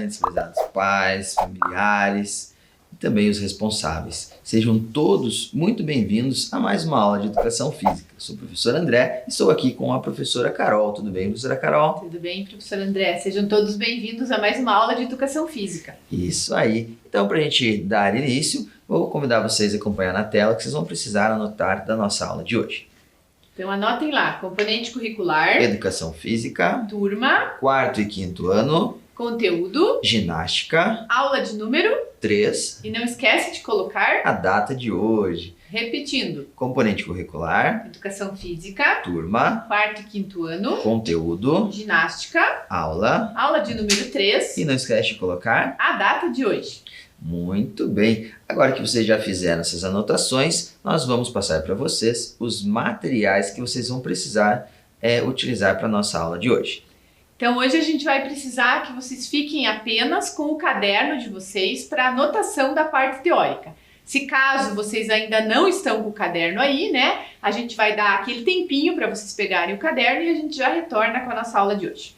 estudantes, prezados pais, familiares e também os responsáveis. Sejam todos muito bem-vindos a mais uma aula de Educação Física. Eu sou o professor André e estou aqui com a professora Carol. Tudo bem, professora Carol? Tudo bem, professor André. Sejam todos bem-vindos a mais uma aula de Educação Física. Isso aí. Então, para a gente dar início, vou convidar vocês a acompanhar na tela que vocês vão precisar anotar da nossa aula de hoje. Então anotem lá, componente curricular, Educação Física, turma, 4º e 5º ano, conteúdo, ginástica, aula de número 3, e não esquece de colocar, a data de hoje. repetindo, Componente curricular, Educação Física, turma, 4º e 5º ano, conteúdo, ginástica, aula aula de número 3, e não esquece de colocar. a data de hoje. Muito bem. Agora que vocês já fizeram essas anotações, nós vamos passar para vocês os materiais que vocês vão precisar utilizar para a nossa aula de hoje. Então hoje a gente vai precisar que vocês fiquem apenas com o caderno de vocês para anotação da parte teórica. Se caso vocês ainda não estão com o caderno aí, né, a gente vai dar aquele tempinho para vocês pegarem o caderno e a gente já retorna com a nossa aula de hoje.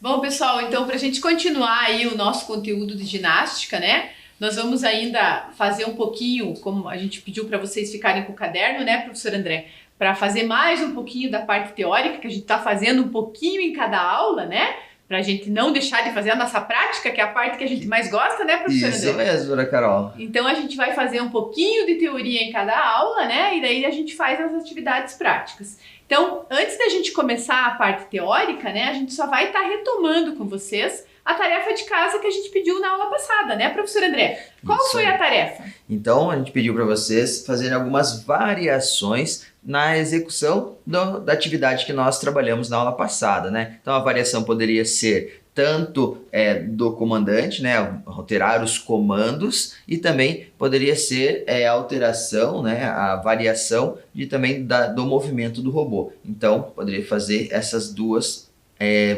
Bom, pessoal, então para a gente continuar aí o nosso conteúdo de ginástica, né? Nós vamos ainda fazer um pouquinho, como a gente pediu para vocês ficarem com o caderno, né, professor André? Para fazer mais um pouquinho da parte teórica, que a gente está fazendo um pouquinho em cada aula, né? Para a gente não deixar de fazer a nossa prática, que é a parte que a gente mais gosta, né, professor André? Isso mesmo, dona Carol. Então a gente vai fazer um pouquinho de teoria em cada aula, né? E daí a gente faz as atividades práticas. Então, antes da gente começar a parte teórica, né, a gente só vai estar retomando com vocês a tarefa de casa que a gente pediu na aula passada, né, professor André? Qual Isso foi aí. a tarefa? Então, a gente pediu para vocês fazerem algumas variações na execução da atividade que nós trabalhamos na aula passada, né? Então, a variação poderia ser tanto do comandante, né, alterar os comandos, e também poderia ser a alteração, né, a variação também do movimento do robô. Então, poderia fazer essas duas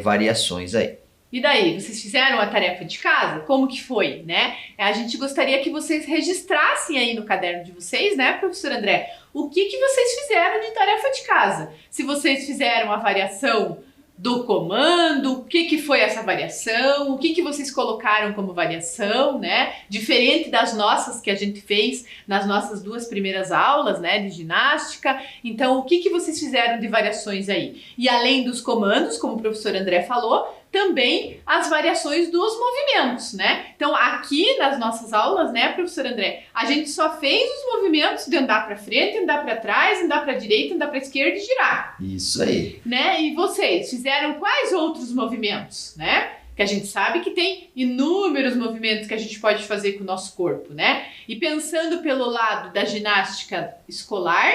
variações aí. E daí, vocês fizeram a tarefa de casa? Como que foi, né? A gente gostaria que vocês registrassem aí no caderno de vocês, né, professor André? O que vocês fizeram de tarefa de casa? Se vocês fizeram a variação do comando, o que foi essa variação, o que vocês colocaram como variação, né? Diferente das nossas que a gente fez nas nossas 2 primeiras aulas, né, de ginástica. Então, o que vocês fizeram de variações aí? E além dos comandos, como o professor André falou, também as variações dos movimentos, né? Então, aqui nas nossas aulas, né, professor André, a gente só fez os movimentos de andar para frente, andar para trás, andar para direita, andar para esquerda e girar. Isso aí. Né? E vocês fizeram quais outros movimentos, né? Que a gente sabe que tem inúmeros movimentos que a gente pode fazer com o nosso corpo, né? E pensando pelo lado da ginástica escolar,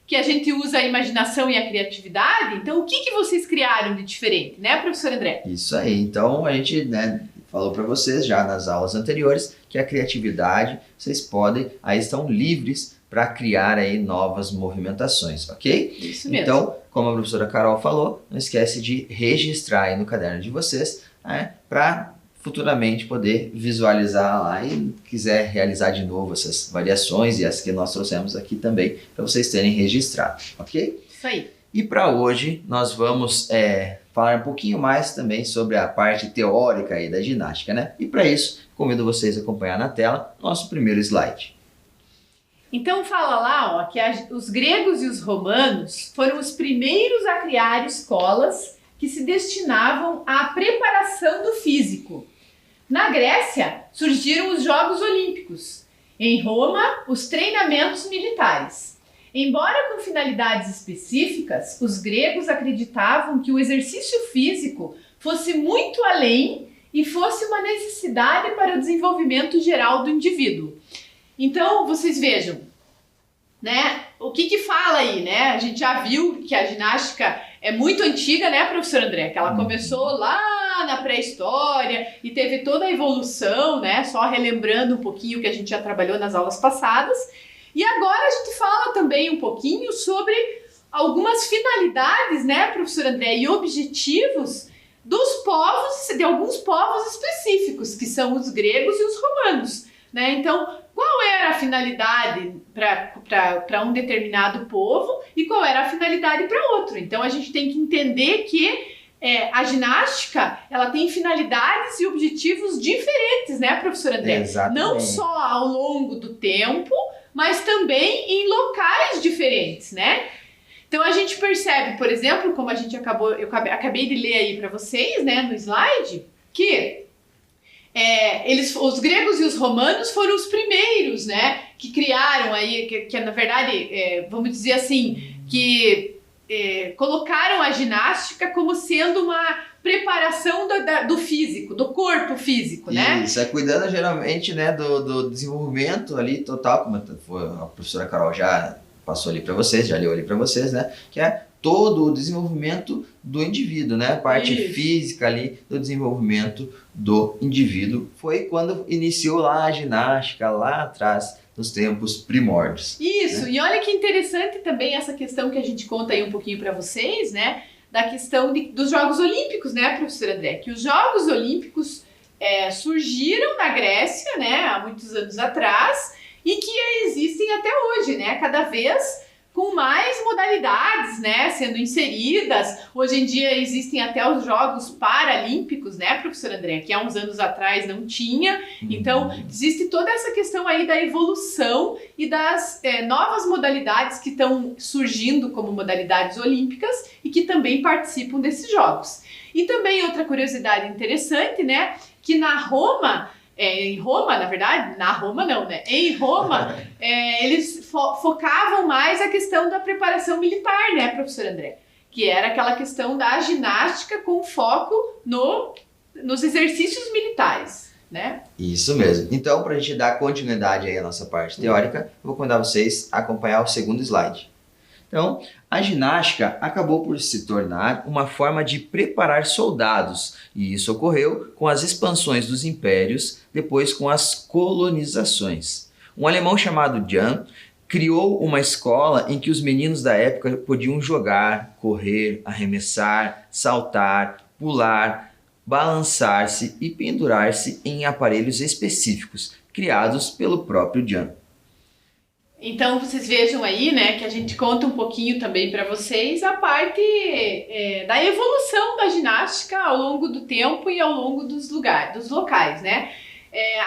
que a gente usa a imaginação e a criatividade, então o que vocês criaram de diferente, né, professor André? Isso aí. Então, a gente, né, falou para vocês já nas aulas anteriores que a criatividade, vocês podem, aí estão livres para criar aí novas movimentações, ok? Isso mesmo. Então, como a professora Carol falou, não esquece de registrar aí no caderno de vocês, né, para futuramente poder visualizar lá e quiser realizar de novo essas variações e as que nós trouxemos aqui também para vocês terem registrado, ok? Isso aí. E para hoje nós vamos falar um pouquinho mais também sobre a parte teórica aí da ginástica, né? E para isso, convido vocês a acompanhar na tela nosso primeiro slide. Então fala lá, ó, que os gregos e os romanos foram os primeiros a criar escolas que se destinavam à preparação do físico. Na Grécia, surgiram os Jogos Olímpicos. Em Roma, os treinamentos militares. Embora com finalidades específicas, os gregos acreditavam que o exercício físico fosse muito além e fosse uma necessidade para o desenvolvimento geral do indivíduo. Então, vocês vejam, né? O que fala aí, né? A gente já viu que a ginástica é muito antiga, né, professor André? Que ela começou lá na pré-história e teve toda a evolução, né? Só relembrando um pouquinho que a gente já trabalhou nas aulas passadas. E agora a gente fala também um pouquinho sobre algumas finalidades, né, professor André, e objetivos dos povos, de alguns povos específicos, que são os gregos e os romanos, né? Então, qual era a finalidade para um determinado povo e qual era a finalidade para outro? Então, a gente tem que entender que a ginástica, ela tem finalidades e objetivos diferentes, né, professor André? Exatamente. Não só ao longo do tempo, mas também em locais diferentes, né? Então a gente percebe, por exemplo, como eu acabei de ler aí para vocês, né, no slide, que os gregos e os romanos foram os primeiros, né, que criaram aí, que na verdade, vamos dizer assim, que colocaram a ginástica como sendo uma preparação do físico, do corpo físico, né? Isso, cuidando geralmente, né, do desenvolvimento ali total, como a professora Carol já passou ali para vocês, já leu ali para vocês, né, que é todo o desenvolvimento do indivíduo, né, a parte física ali do desenvolvimento do indivíduo. Foi quando iniciou lá a ginástica, lá atrás, nos tempos primórdios. Isso, né? E olha que interessante também essa questão que a gente conta aí um pouquinho para vocês, né, da questão dos Jogos Olímpicos, né, professor André? Que os Jogos Olímpicos surgiram na Grécia, né, há muitos anos atrás, e que existem até hoje, né, cada vez com mais modalidades, né, sendo inseridas. Hoje em dia existem até os Jogos Paralímpicos, né, professor André, que há uns anos atrás não tinha. Então, existe toda essa questão aí da evolução e das novas modalidades que estão surgindo como modalidades olímpicas e que também participam desses Jogos. E também outra curiosidade interessante, né, que em Roma, na verdade, na Roma não, né? Em Roma, eles focavam mais a questão da preparação militar, né, professor André? Que era aquela questão da ginástica com foco nos exercícios militares, né? Isso mesmo. Então, para a gente dar continuidade aí à nossa parte teórica, eu vou convidar vocês a acompanhar o segundo slide. Então, a ginástica acabou por se tornar uma forma de preparar soldados, e isso ocorreu com as expansões dos impérios, depois com as colonizações. Um alemão chamado Jan criou uma escola em que os meninos da época podiam jogar, correr, arremessar, saltar, pular, balançar-se e pendurar-se em aparelhos específicos, criados pelo próprio Jan. Então, vocês vejam aí, né, que a gente conta um pouquinho também para vocês a parte da evolução da ginástica ao longo do tempo e ao longo dos locais, né?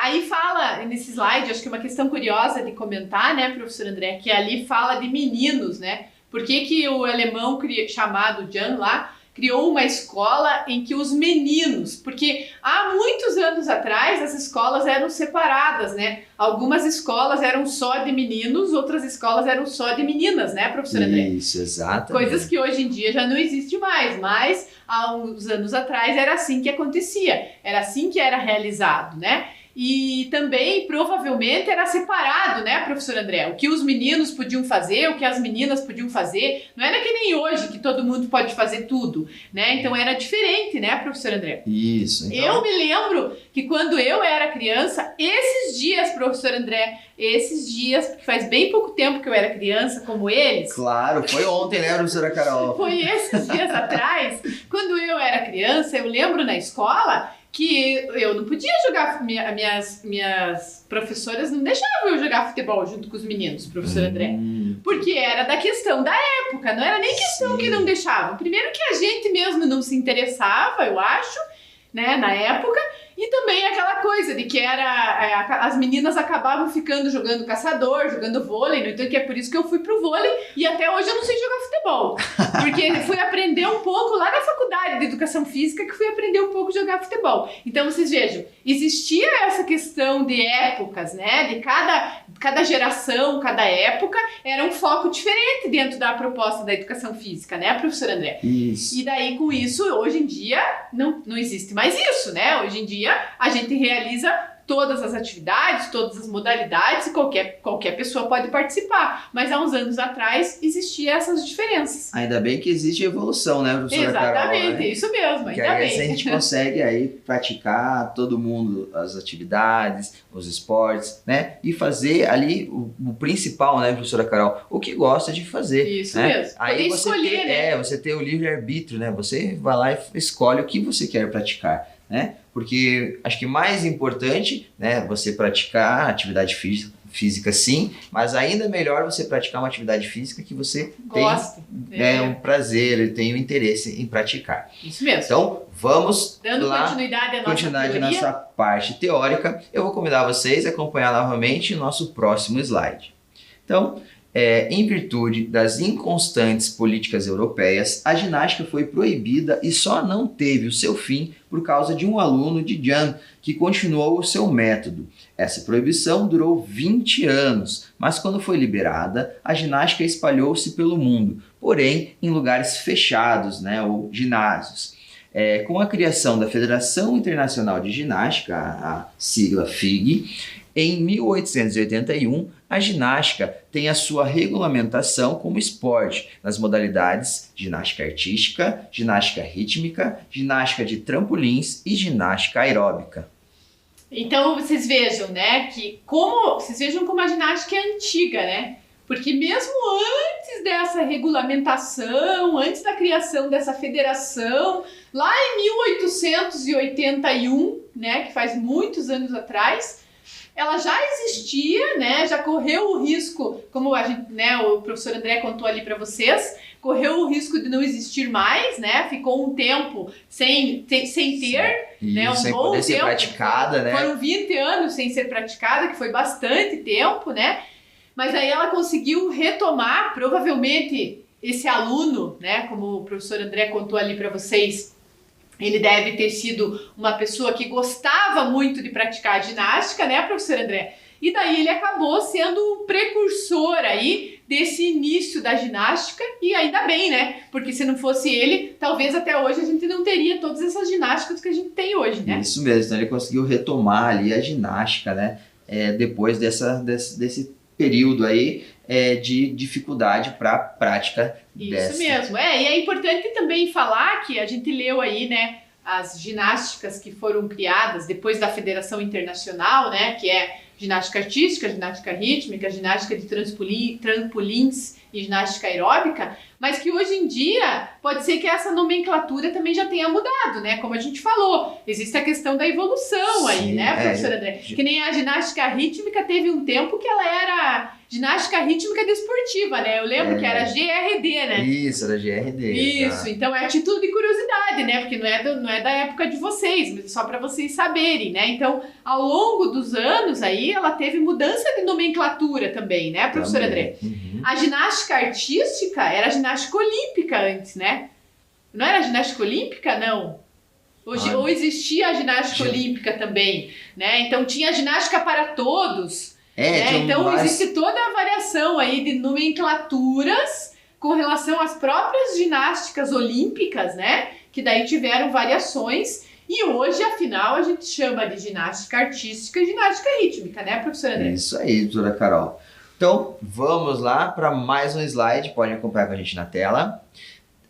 Aí fala, nesse slide, acho que uma questão curiosa de comentar, né, professor André, que ali fala de meninos, né? Por que o alemão chamado Jan lá criou uma escola em que os meninos, porque há muitos anos atrás as escolas eram separadas, né? Algumas escolas eram só de meninos, outras escolas eram só de meninas, né, professor André? Isso, exatamente. Coisas que hoje em dia já não existe mais, mas há uns anos atrás era assim que acontecia, era assim que era realizado, né? E também, provavelmente, era separado, né, professor André? O que os meninos podiam fazer, o que as meninas podiam fazer. Não era que nem hoje, que todo mundo pode fazer tudo, né? Então, era diferente, né, professor André? Isso. Então... Eu me lembro que quando eu era criança, esses dias, professor André, porque faz bem pouco tempo que eu era criança, como eles. Claro, foi ontem, né, professora Carol? Foi esses dias atrás, quando eu era criança, eu lembro na escola que eu não podia jogar, minhas professoras não deixavam eu jogar futebol junto com os meninos, professor André. Porque era da questão da época, não era nem questão que não deixavam. Primeiro que a gente mesmo não se interessava, eu acho, né, na época, e também aquela coisa de que as meninas acabavam ficando jogando caçador, jogando vôlei, no entanto que é por isso que eu fui pro vôlei e até hoje eu não sei jogar futebol, porque fui aprender um pouco lá na faculdade de educação física que fui aprender um pouco a jogar futebol. Então vocês vejam, existia essa questão de épocas, né, de cada geração, cada época era um foco diferente dentro da proposta da educação física, né, professor André? Isso. E daí com isso, hoje em dia não existe mais isso, né? Hoje em dia a gente realiza todas as atividades, todas as modalidades, e qualquer pessoa pode participar. Mas há uns anos atrás existiam essas diferenças. Ainda bem que existe evolução, né, professora Carol? Exatamente, Né? isso mesmo, Que ainda aí bem. a gente consegue aí praticar todo mundo as atividades, os esportes, né? E fazer ali o principal, né, professora Carol? O que gosta de fazer. Isso né? mesmo. Aí Poder você escolher, tem, né? você tem o livre-arbítrio, né? Você vai lá e escolhe o que você quer praticar, né? Porque acho que mais importante, né, você praticar atividade física sim, mas ainda melhor você praticar uma atividade física que você Gosta. tem um prazer, tem um interesse em praticar. Isso mesmo. Então, vamos Dando lá, continuidade à nossa continuidade teoria. nessa parte teórica. Eu vou convidar vocês a acompanhar novamente o nosso próximo slide. Então, em virtude das inconstantes políticas europeias, a ginástica foi proibida e só não teve o seu fim por causa de um aluno de Jan, que continuou o seu método. Essa proibição durou 20 anos, mas quando foi liberada, a ginástica espalhou-se pelo mundo, porém em lugares fechados, né, ou ginásios. Com a criação da Federação Internacional de Ginástica, a sigla FIG, em 1881, a ginástica tem a sua regulamentação como esporte nas modalidades ginástica artística, ginástica rítmica, ginástica de trampolins e ginástica aeróbica. Então vocês vejam, né, como a ginástica é antiga, né? Porque mesmo antes dessa regulamentação, antes da criação dessa federação, lá em 1881, né, que faz muitos anos atrás, ela já existia, né? Já correu o risco, como a gente, né, o professor André contou ali para vocês, correu o risco de não existir mais, né? Ficou um tempo sem ter, né? Um sem bom poder ser tempo. praticada, né? Foram 20 anos sem ser praticada, que foi bastante tempo, né? Mas aí ela conseguiu retomar, provavelmente esse aluno, né? Como o professor André contou ali para vocês, ele deve ter sido uma pessoa que gostava muito de praticar ginástica, né, professor André? E daí ele acabou sendo um precursor aí desse início da ginástica, e ainda bem, né? Porque se não fosse ele, talvez até hoje a gente não teria todas essas ginásticas que a gente tem hoje, né? Isso mesmo, então ele conseguiu retomar ali a ginástica, né? Depois desse período aí de dificuldade para a prática dessa. Isso mesmo, e é importante também falar que a gente leu aí, né, as ginásticas que foram criadas depois da Federação Internacional, né, que é ginástica artística, ginástica rítmica, ginástica de trampolins e ginástica aeróbica, mas que hoje em dia pode ser que essa nomenclatura também já tenha mudado, né? Como a gente falou, existe a questão da evolução aí, né, professor André? Que nem a ginástica rítmica teve um tempo que ela era ginástica rítmica desportiva, né? Eu lembro que era GRD, né? Isso, era GRD. Isso, então é título de curiosidade, né? Porque não é da época de vocês, mas só para vocês saberem, né? Então, ao longo dos anos aí, ela teve mudança de nomenclatura também, né, professor André? Uhum. A ginástica artística era a ginástica olímpica antes, né? Não era a ginástica olímpica, não? Ou existia a ginástica olímpica também, né? Então tinha a ginástica para todos, né? Então existe toda a variação aí de nomenclaturas com relação às próprias ginásticas olímpicas, né? Que daí tiveram variações. E hoje, afinal, a gente chama de ginástica artística e ginástica rítmica, né, professora André? Isso aí, doutora Carol. Então, vamos lá para mais um slide, podem acompanhar com a gente na tela.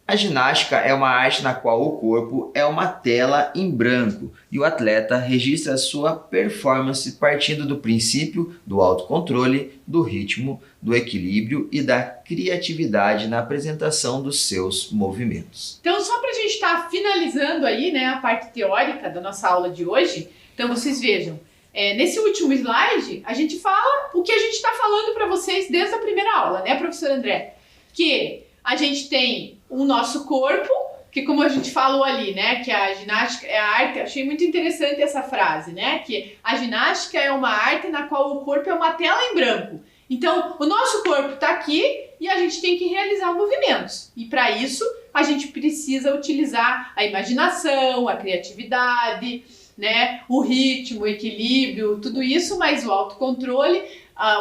A ginástica é uma arte na qual o corpo é uma tela em branco e o atleta registra a sua performance partindo do princípio do autocontrole, do ritmo, do equilíbrio e da criatividade na apresentação dos seus movimentos. Então, só para a gente estar finalizando aí, né, a parte teórica da nossa aula de hoje, então vocês vejam, nesse último slide, a gente fala o que a gente está falando para vocês desde a primeira aula, né, professor André? Que a gente tem o nosso corpo, que como a gente falou ali, né, que a ginástica é a arte, achei muito interessante essa frase, né, que a ginástica é uma arte na qual o corpo é uma tela em branco. Então, o nosso corpo está aqui e a gente tem que realizar movimentos. E para isso, a gente precisa utilizar a imaginação, a criatividade, né, o ritmo, o equilíbrio, tudo isso, mas o autocontrole,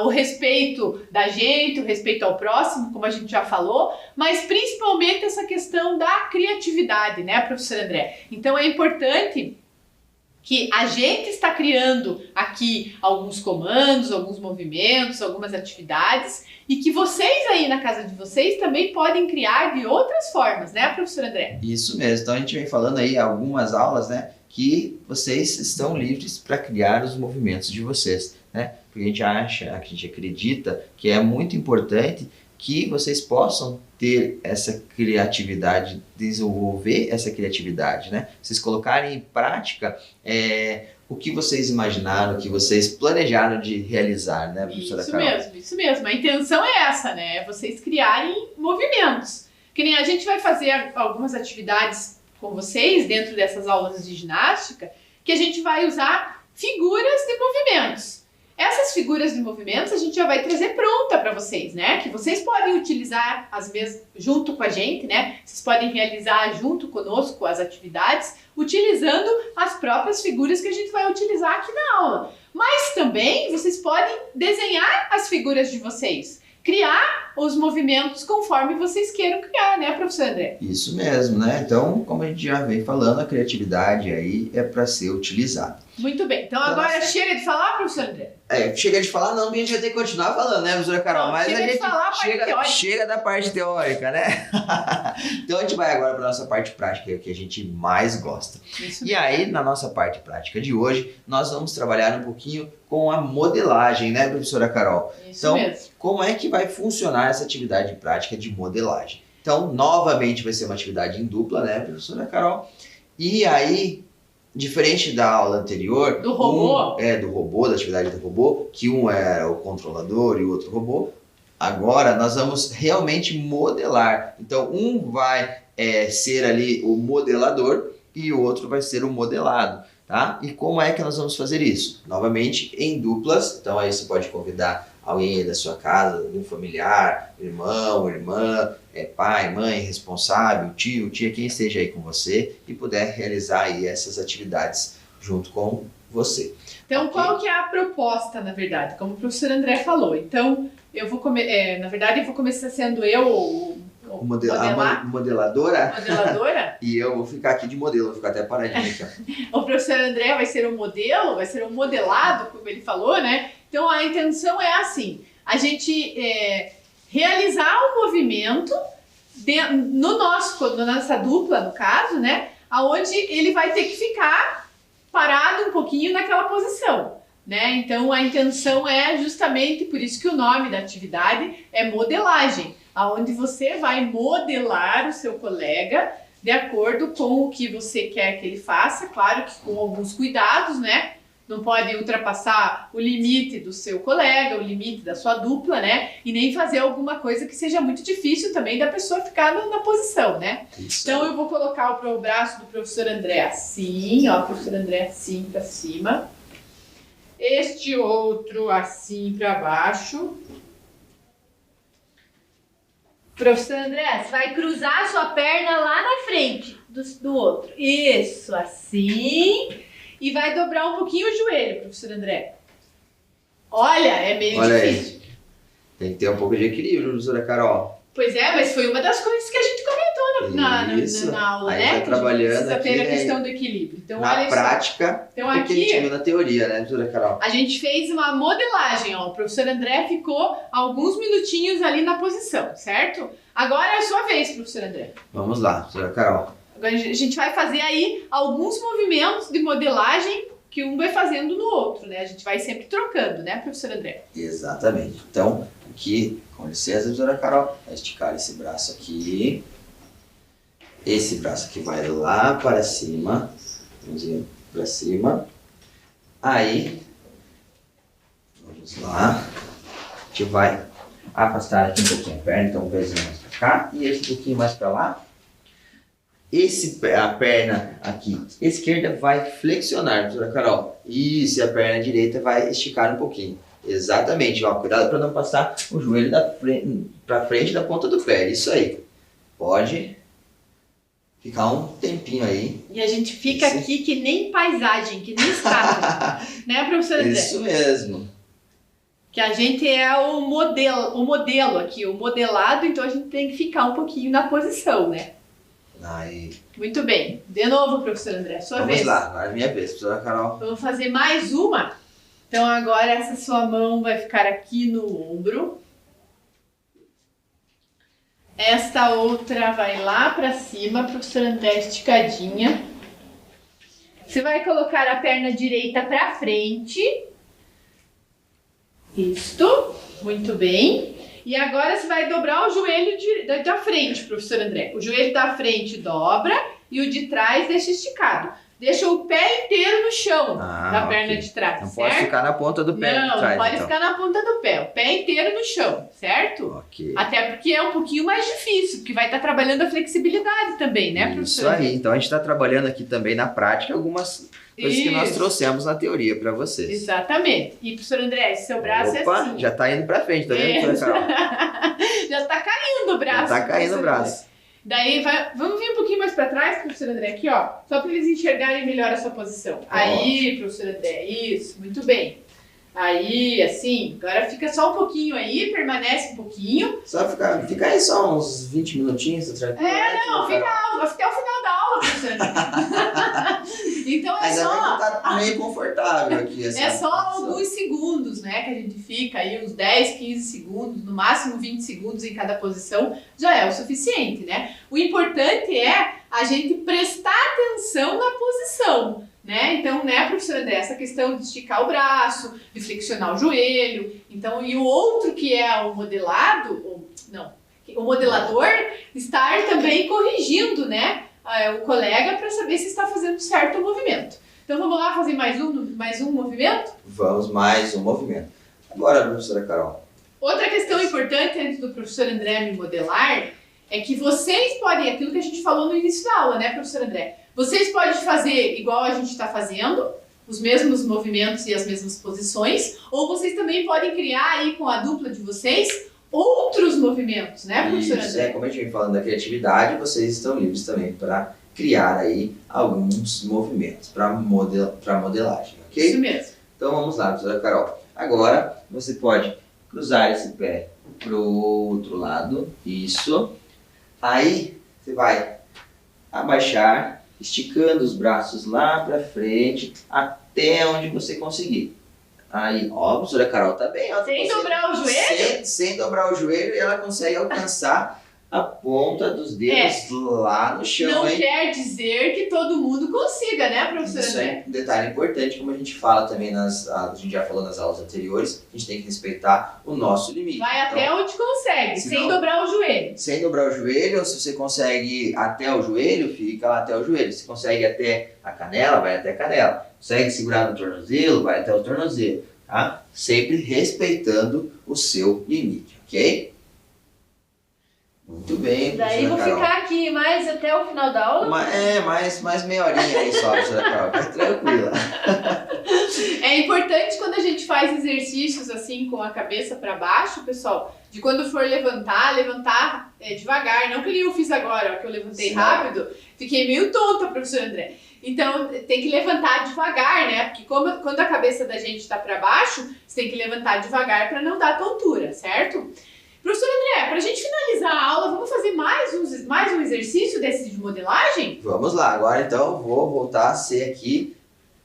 o respeito da gente, o respeito ao próximo, como a gente já falou, mas principalmente essa questão da criatividade, né, professor André? Então é importante que a gente está criando aqui alguns comandos, alguns movimentos, algumas atividades e que vocês aí na casa de vocês também podem criar de outras formas, né, professor André? Isso mesmo. Então a gente vem falando aí algumas aulas, né, que vocês estão livres para criar os movimentos de vocês, né? Porque a gente acredita que é muito importante que vocês possam ter essa criatividade, desenvolver essa criatividade, né? Vocês colocarem em prática o que vocês imaginaram, o que vocês planejaram de realizar, né, professora Carol? Isso mesmo. A intenção é essa, né? É vocês criarem movimentos. Que nem a gente vai fazer algumas atividades com vocês dentro dessas aulas de ginástica, que a gente vai usar figuras de movimentos. Essas figuras de movimentos a gente já vai trazer pronta para vocês, né? Que vocês podem utilizar junto com a gente, né? Vocês podem realizar junto conosco as atividades, utilizando as próprias figuras que a gente vai utilizar aqui na aula. Mas também vocês podem desenhar as figuras de vocês, criar os movimentos conforme vocês queiram criar, né, professor André? Isso mesmo, né? Então, como a gente já vem falando, a criatividade aí é para ser utilizada. Muito bem. Então agora chega de falar, professor André? Chega de falar não, porque a gente vai ter que continuar falando, né, professora Carol? Não, mas chega a gente de falar a parte teórica. chega da parte teórica, né? Então a gente vai agora para nossa parte prática, que a gente mais gosta. Isso E aí, na nossa parte prática de hoje, nós vamos trabalhar um pouquinho com a modelagem, né, professora Carol? Isso então, mesmo. como é que vai funcionar essa atividade prática de modelagem? Então, novamente vai ser uma atividade em dupla, né, professora Carol? E aí, diferente da aula anterior, do robô, da atividade do robô, que um era o controlador e o outro robô, agora nós vamos realmente modelar. Então, um vai ser ali o modelador e o outro vai ser o modelado, tá? E como é que nós vamos fazer isso? Novamente, em duplas. Então, aí você pode convidar alguém aí da sua casa, um familiar, irmão, irmã, pai, mãe, responsável, tio, tia, quem esteja aí com você e puder realizar aí essas atividades junto com você. Então, Okay? qual que é a proposta, na verdade? Como o professor André falou. Então, eu vou começar sendo eu a modeladora modeladora. E eu vou ficar aqui de modelo, vou ficar até paradinho aqui, ó. O professor André vai ser o modelo, vai ser o modelado, como ele falou, né? Então, a intenção é assim, a gente realizar um movimento na nossa dupla, no caso, né? Onde ele vai ter que ficar parado um pouquinho naquela posição, né? Então, a intenção é justamente, por isso que o nome da atividade é modelagem, onde você vai modelar o seu colega de acordo com o que você quer que ele faça, claro que com alguns cuidados, né? Não pode ultrapassar o limite do seu colega, o limite da sua dupla, né? E nem fazer alguma coisa que seja muito difícil também da pessoa ficar na posição, né? Isso. Então eu vou colocar o braço do professor André assim, ó, professor André assim para cima. Este outro assim para baixo. Professor André, você vai cruzar a sua perna lá na frente do outro. Isso, assim. E vai dobrar um pouquinho o joelho, professor André. Olha, é meio difícil. Aí. Tem que ter um pouco de equilíbrio, professora Carol. Pois é, mas foi uma das coisas que a gente comentou na aula, aí né? Vai trabalhando precisa aqui, ter a questão do equilíbrio. Então, na olha prática, então, o que a gente viu na teoria, né, professora Carol? A gente fez uma modelagem, ó. O professor André ficou alguns minutinhos ali na posição, certo? Agora é a sua vez, professor André. Vamos lá, professora Carol. Agora a gente vai fazer aí alguns movimentos de modelagem que um vai fazendo no outro, né? A gente vai sempre trocando, né, professor André? Exatamente. Então, aqui, com licença, professora Carol, vai esticar esse braço aqui. Esse braço aqui vai lá para cima, mãozinha para cima. Aí, vamos lá. A gente vai afastar aqui um pouquinho a perna, então um pezinho mais para cá e esse um pouquinho mais para lá. A perna aqui esquerda vai flexionar, professora Carol. Isso, e a perna direita vai esticar um pouquinho. Exatamente, ó, cuidado para não passar o joelho para frente da ponta do pé. Isso aí. Pode ficar um tempinho aí. E a gente fica aqui que nem paisagem, que nem estátua. Né, professor André? Isso mesmo. Que a gente é o modelo aqui, o modelado, então a gente tem que ficar um pouquinho na posição, né? Aí. Muito bem. De novo, professor André, sua vez. Vamos lá, agora é minha vez, professora Carol. Vamos fazer mais uma. Então agora essa sua mão vai ficar aqui no ombro. Esta outra vai lá para cima, professor André, esticadinha. Você vai colocar a perna direita para frente. Isto, muito bem. E agora você vai dobrar o joelho da frente, professor André. O joelho da frente dobra e o de trás deixa esticado. Deixa o pé inteiro no chão da perna de trás, não certo? pode ficar na ponta do pé de trás, Não, pode então. ficar na ponta do pé. O pé inteiro no chão, certo? Ok. Até porque é um pouquinho mais difícil, porque vai estar trabalhando a flexibilidade também, né, professor? Isso aí. Então a gente está trabalhando aqui também na prática algumas coisas que nós trouxemos na teoria para vocês. Exatamente. E, professor André, seu braço é assim. Já está indo para frente, tá vendo, professora Carol? Já está caindo o braço. Já está caindo o braço. Daí, vamos vir um pouquinho mais para trás, professor André, aqui, ó. Só para eles enxergarem melhor a sua posição. Aí, professor André, isso, muito bem. Aí, assim, agora fica só um pouquinho aí, permanece um pouquinho. Só fica aí só uns 20 minutinhos, tá tranquilo? Não, fica até o final da aula, professor André. Então é ainda só... bem que tá meio confortável aqui. É só alguns segundos, né, que a gente fica aí, uns 10, 15 segundos, no máximo 20 segundos em cada posição, já é o suficiente, né? O importante é a gente prestar atenção na posição, né? Então, né, professora, dessa questão de esticar o braço, de flexionar o joelho, então, e o outro que é o modelado, o modelador, estar também corrigindo, né, o colega para saber se está fazendo certo o movimento. Então vamos lá fazer mais um movimento? Vamos, mais um movimento. Agora, professora Carol. Outra questão importante antes do professor André me modelar é que vocês podem, aquilo que a gente falou no início da aula, né, professor André? Vocês podem fazer igual a gente está fazendo, os mesmos movimentos e as mesmas posições, ou vocês também podem criar aí com a dupla de vocês outros movimentos, né, professor André? Como a gente vem falando da criatividade, vocês estão livres também para criar aí alguns movimentos para modelagem, ok? Isso mesmo. Então vamos lá, professora Carol. Agora você pode cruzar esse pé pro outro lado, isso. Aí você vai abaixar, esticando os braços lá para frente, até onde você conseguir. Aí, ó, a professora Carol tá bem, ó. Sem dobrar o joelho? Sem dobrar o joelho, e ela consegue alcançar a ponta dos dedos lá no chão, Não hein? quer dizer que todo mundo consiga, né, professora Isso André? é um detalhe importante, como a gente fala também a gente já falou nas aulas anteriores, a gente tem que respeitar o nosso limite. Vai até onde consegue, sem não- dobrar o joelho. Sem dobrar o joelho, ou se você consegue até o joelho, fica lá até o joelho. Se consegue até a canela, vai até a canela. Consegue segurar no tornozelo, vai até o tornozelo. Tá? Sempre respeitando o seu limite, ok? Muito bem, Daí vou professora Carol. ficar aqui mais até o final da aula. Mais meia horinha aí só, professora Carol. Fica tranquila. É importante quando a gente faz exercícios assim com a cabeça para baixo, pessoal, de quando for levantar devagar. Não que nem eu fiz agora, ó, que eu levantei Sim. rápido, fiquei meio tonta, professor André. Então tem que levantar devagar, né? Porque quando a cabeça da gente está para baixo, você tem que levantar devagar para não dar tontura, certo? Professor André, para a gente finalizar a aula, vamos fazer mais um exercício desse de modelagem? Vamos lá, agora então vou voltar a ser aqui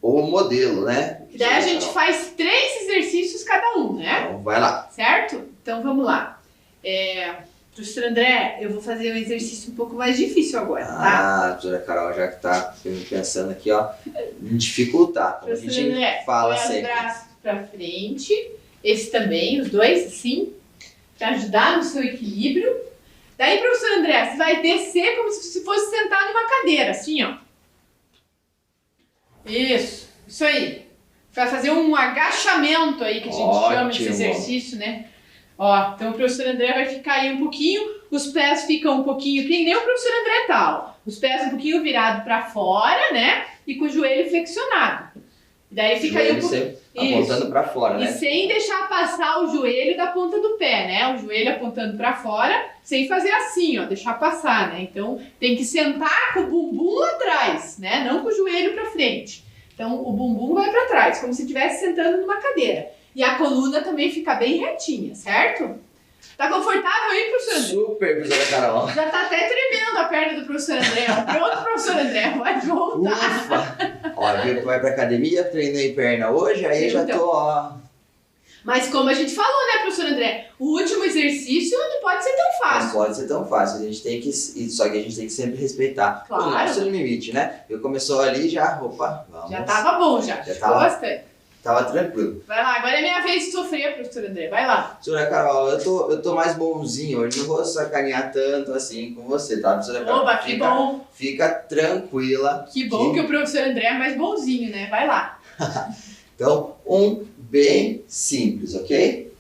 o modelo, né? Que daí a gente faz 3 exercícios cada um, né? Então vai lá. Certo? Então vamos lá. Professor André, eu vou fazer um exercício um pouco mais difícil agora, tá? Professora Carol, já que tá pensando aqui, ó, em dificultar, como a Professor gente André, fala põe os sempre. braços pra frente, esse também, os dois, assim, para ajudar no seu equilíbrio. Daí, professor André, você vai descer como se fosse sentar numa cadeira, assim, ó. Isso aí. Vai fazer um agachamento aí, que a gente chama esse exercício, né? Ó, então o professor André vai ficar aí um pouquinho, os pés ficam um pouquinho, que nem o professor André tá, ó. Os pés um pouquinho virados para fora, né? E com o joelho flexionado. Daí fica aí um pouquinho. Apontando para fora, E né? sem deixar passar o joelho da ponta do pé, né? O joelho apontando para fora, sem fazer assim, ó, deixar passar, né? Então tem que sentar com o bumbum atrás, né? Não com o joelho para frente. Então o bumbum vai para trás, como se estivesse sentando numa cadeira. E a coluna também fica bem retinha, certo? Tá confortável aí, professor André? Super, professora Carol. Já tá até tremendo a perna do professor André. Pronto, professor André, vai voltar. Ufa! Ó, viu que vai pra academia, treinei perna hoje, aí já tô, ó. Mas como a gente falou, né, professor André? O último exercício não pode ser tão fácil. Não pode ser tão fácil, a gente tem que, só que a gente tem que sempre respeitar Claro. o nosso limite, né? Eu começou ali já, opa, vamos. Já tava bom, já. Ficou tava. bastante. Tava tranquilo. Vai lá, agora é minha vez de sofrer, professor André. Vai lá. Professora Carol, eu tô mais bonzinho hoje, não vou sacanear tanto assim com você, tá, professora Carol? Oba, que bom. Fica tranquila. Que bom que o professor André é mais bonzinho, né? Vai lá. Então, bem simples, ok?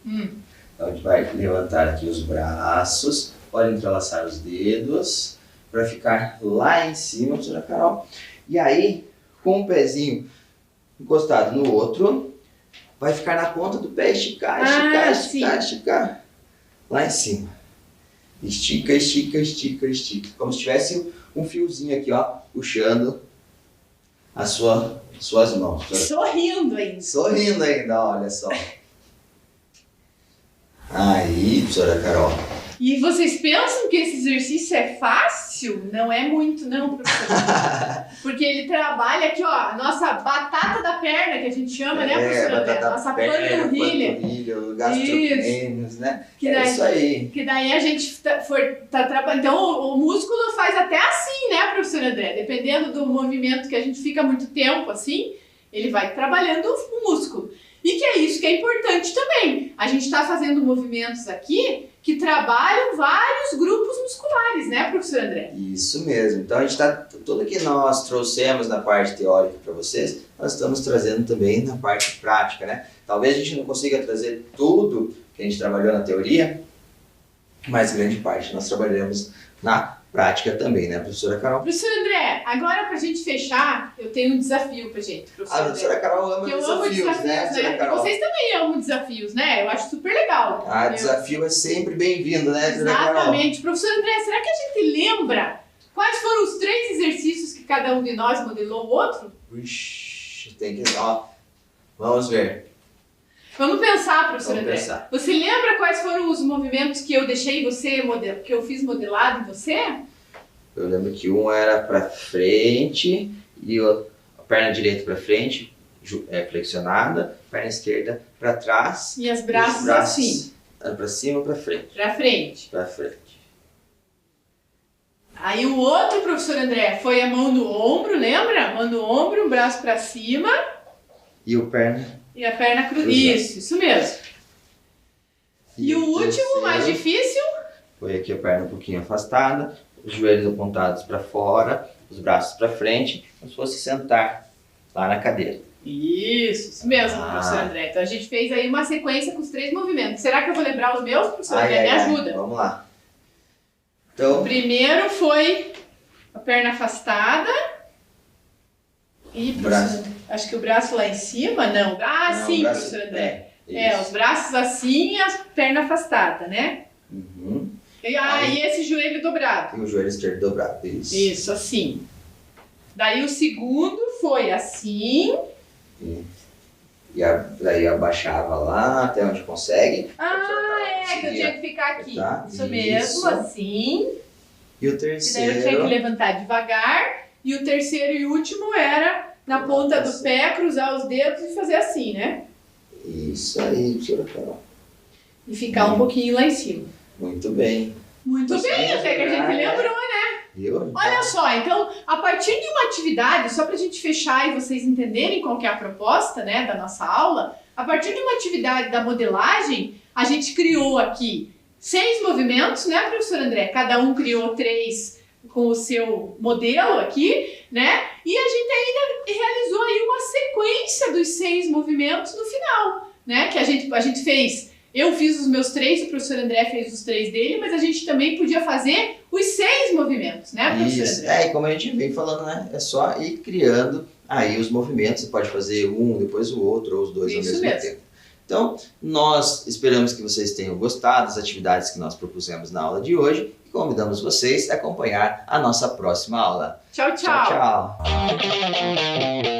Então a gente vai levantar aqui os braços, pode entrelaçar os dedos para ficar lá em cima, professora Carol. E aí, com o pezinho encostado no outro, vai ficar na ponta do pé, esticar, esticar. Lá em cima. Estica, estica, estica, estica. Como se tivesse um fiozinho aqui, ó, puxando as suas mãos. Sorrindo ainda. Sorrindo ainda, olha só. Aí, professora Carol. E vocês pensam que esse exercício é fácil? Não é muito, não, professor. Porque ele trabalha aqui, ó, a nossa batata da perna, que a gente chama, né, professor André? Nossa panturrilha. O gastrocnêmios, né? Que daí, isso aí. Que daí a gente tá trabalhando. Então, o músculo faz até assim, né, professor André? Dependendo do movimento que a gente fica muito tempo assim, ele vai trabalhando o músculo. E que é isso que é importante também. A gente está fazendo movimentos aqui que trabalham vários grupos musculares, né, professor André? Isso mesmo. Então, a gente tudo que nós trouxemos na parte teórica para vocês, nós estamos trazendo também na parte prática, né? Talvez a gente não consiga trazer tudo que a gente trabalhou na teoria, mas grande parte nós trabalhamos na prática também, né, professora Carol? Professor André, agora pra gente fechar, eu tenho um desafio pra gente, professor A professora Carol ama desafios, né, professora Carol? Vocês também amam desafios, né? Eu acho super legal. Desafio é sempre bem-vindo, né, professora Carol? Exatamente. Professor André, será que a gente lembra quais foram os 3 exercícios que cada um de nós modelou o outro? Ixi, tem que... Ó, vamos ver. Vamos pensar, professor Vamos André. pensar. Você lembra quais foram os movimentos que eu deixei você, que eu fiz modelado em você? Eu lembro que um era para frente e a perna direita para frente, flexionada, perna esquerda para trás. E os braços assim. Para cima ou para frente? Para frente. Para frente. Aí o outro, professor André, foi a mão no ombro, lembra? Mão no ombro, braço para cima. E o perna... E a perna cruzada. Isso mesmo. E o último, mais difícil? Foi aqui a perna um pouquinho afastada, os joelhos apontados para fora, os braços para frente, como se fosse sentar lá na cadeira. Isso mesmo, professor André. Então a gente fez aí uma sequência com os 3 movimentos. Será que eu vou lembrar os meus, professor André? Me ajuda. Vamos lá. Então, o primeiro foi a perna afastada. E, professor, acho que o braço lá em cima, não. Sim, professor André. Os braços assim e a perna afastada, né? Uhum. E esse joelho dobrado. E o joelho esquerdo dobrado, isso. Isso, assim. Daí o segundo foi assim. Daí abaixava lá até onde consegue. Que eu tinha que ficar aqui. Tá? Isso mesmo, assim. E o E terceiro... daí eu tinha que levantar devagar. E o terceiro e último era na ponta do pé, cruzar os dedos e fazer assim, né? Isso aí, professora Carol. E ficar um pouquinho lá em cima. Muito bem. Muito bem, até que a gente lembrou, né? Olha só, então, a partir de uma atividade, só pra gente fechar e vocês entenderem qual que é a proposta, né, da nossa aula, a partir de uma atividade da modelagem, a gente criou aqui 6 movimentos, né, professor André? Cada um criou 3 com o seu modelo aqui, né? E a gente ainda realizou aí uma sequência dos 6 movimentos no final, né? Que a gente fez, eu fiz os meus 3, o professor André fez os 3 dele, mas a gente também podia fazer os 6 movimentos, né, professor André? E como a gente vem falando, né? É só ir criando aí os movimentos, você pode fazer um, depois o outro, ou os 2 ao mesmo tempo. Então, nós esperamos que vocês tenham gostado das atividades que nós propusemos na aula de hoje e convidamos vocês a acompanhar a nossa próxima aula. Tchau, tchau. Tchau, tchau.